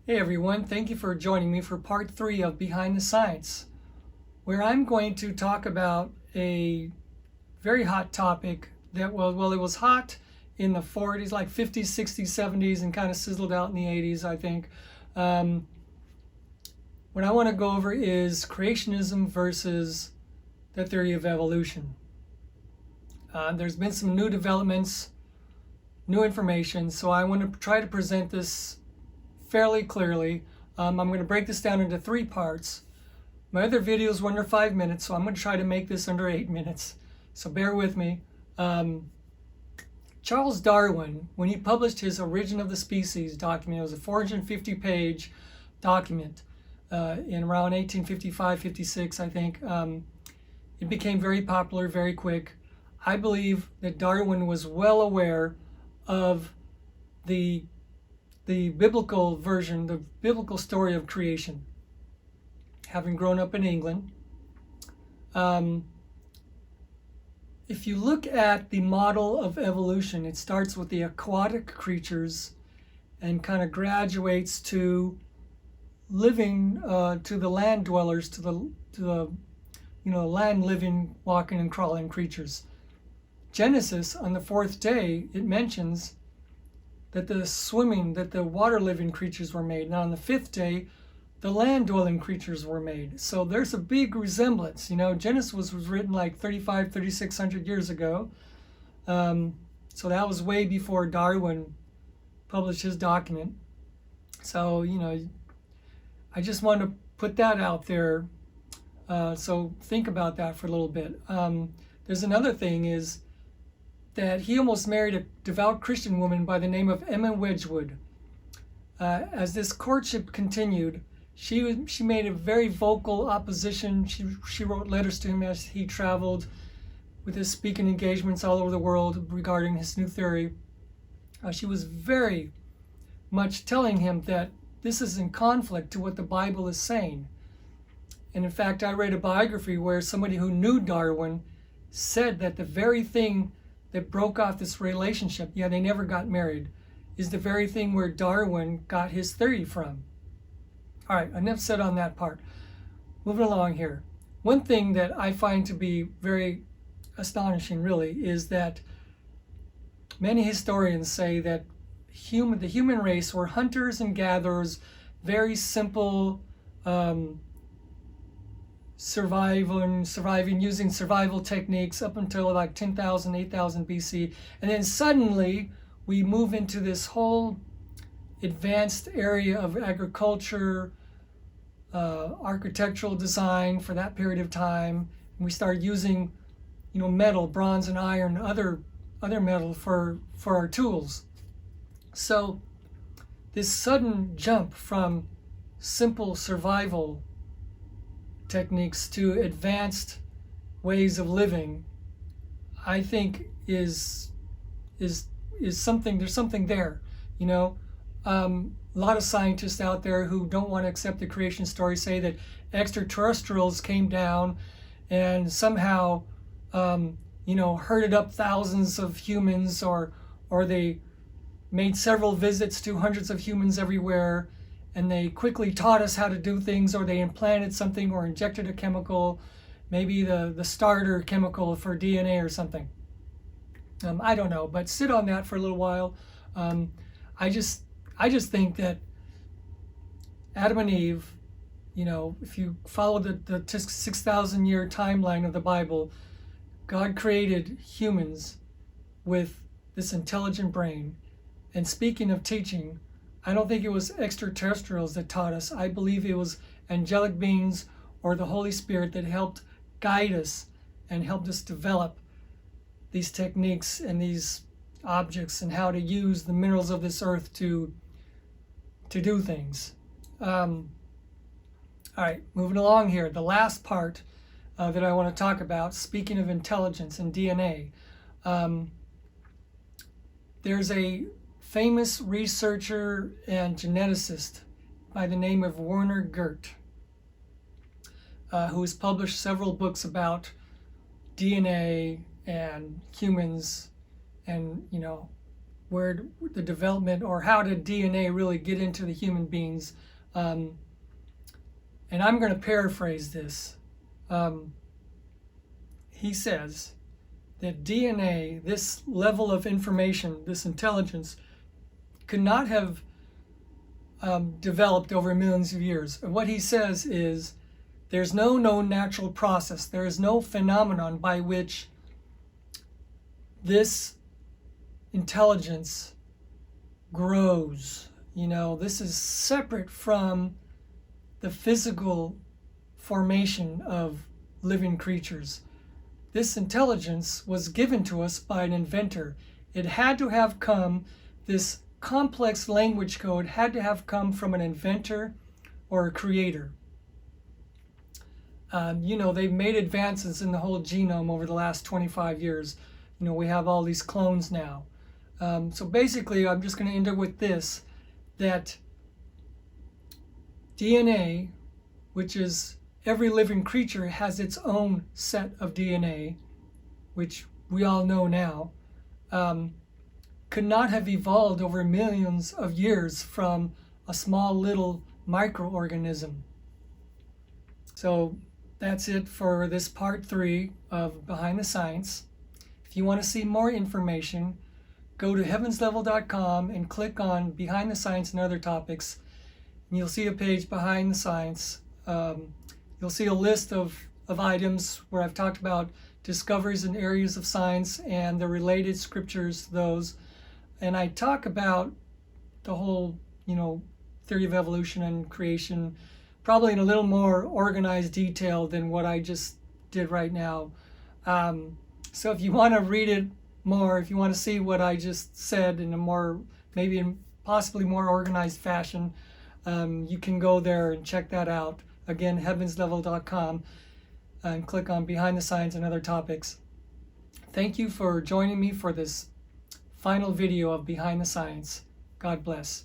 Hey everyone, thank you for joining me for part 3 of Behind the Science, where I'm going to talk about a very hot topic that it was hot in the 40s, like 50s, 60s, 70s, and kind of sizzled out in the 80s, I think. Um, what I want to go over is creationism versus the theory of evolution. There's been some new developments, new information, so I want to try to present this fairly clearly. I'm going to break this down into 3 parts. My other videos were under 5 minutes, so I'm going to try to make this under 8 minutes. So bear with me. Charles Darwin, when he published his Origin of the Species document, it was a 450-page document in around 1855-56, I think. It became very popular very quick. I believe that Darwin was well aware of the biblical version, the biblical story of creation, having grown up in England. If you look at the model of evolution, it starts with the aquatic creatures and kind of graduates to living, to the land dwellers, to the land living, walking and crawling creatures. Genesis, on the 4th day, it mentions that the water-living creatures were made. Now on the 5th day, the land-dwelling creatures were made. So there's a big resemblance. Genesis was written like 3,600 years ago. So that was way before Darwin published his document. So, I just want to put that out there. So think about that for a little bit. There's another thing is that he almost married a devout Christian woman by the name of Emma Wedgwood. As this courtship continued, she made a very vocal opposition. She wrote letters to him as he traveled with his speaking engagements all over the world regarding his new theory. She was very much telling him that this is in conflict to what the Bible is saying. And in fact, I read a biography where somebody who knew Darwin said that the very thing that broke off this relationship, they never got married, is the very thing where Darwin got his theory from. All right, enough said on that part. Moving along here. One thing that I find to be very astonishing, really, is that many historians say that the human race were hunters and gatherers, very simple, surviving using survival techniques up until like 10,000, 8,000 BC. And then suddenly we move into this whole advanced area of agriculture, architectural design for that period of time. And we start using, metal, bronze and iron, other metal for our tools. So this sudden jump from simple survival techniques to advanced ways of living, I think is something. There's something there, a lot of scientists out there who don't want to accept the creation story say that extraterrestrials came down and somehow herded up thousands of humans, or they made several visits to hundreds of humans everywhere, and they quickly taught us how to do things, or they implanted something or injected a chemical, maybe the starter chemical for DNA or something. I don't know, but sit on that for a little while. I just think that Adam and Eve, if you follow the 6,000 year timeline of the Bible, God created humans with this intelligent brain. And speaking of teaching, I don't think it was extraterrestrials that taught us. I believe it was angelic beings or the Holy Spirit that helped guide us and helped us develop these techniques and these objects and how to use the minerals of this earth to do things. All right, moving along here. The last part that I want to talk about, speaking of intelligence and DNA, there's a famous researcher and geneticist by the name of Werner Gert, who has published several books about DNA and humans and where the development, or how did DNA really get into the human beings. And I'm going to paraphrase this. He says that DNA, this level of information, this intelligence, could not have developed over millions of years. And what he says is there's no known natural process. There is no phenomenon by which this intelligence grows. You know, this is separate from the physical formation of living creatures. This intelligence was given to us by an inventor. It had to have come, this complex language code had to have come from an inventor or a creator. You know, they've made advances in the whole genome over the last 25 years. You know, we have all these clones now. So basically, I'm just going to end up with this, that DNA, which is every living creature has its own set of DNA, which we all know now, could not have evolved over millions of years from a small little microorganism. So that's it for this part 3 of Behind the Science. If you want to see more information, go to heavenslevel.com and click on Behind the Science and Other Topics, and you'll see a page Behind the Science. You'll see a list of items where I've talked about discoveries in areas of science and the related scriptures to those. And I talk about the whole, you know, theory of evolution and creation, probably in a little more organized detail than what I just did right now. So if you want to read it more, if you want to see what I just said in a more, maybe in possibly more organized fashion, you can go there and check that out. Again, heavenslevel.com, and click on Behind the Science and Other Topics. Thank you for joining me for this final video of Behind the Science. God bless.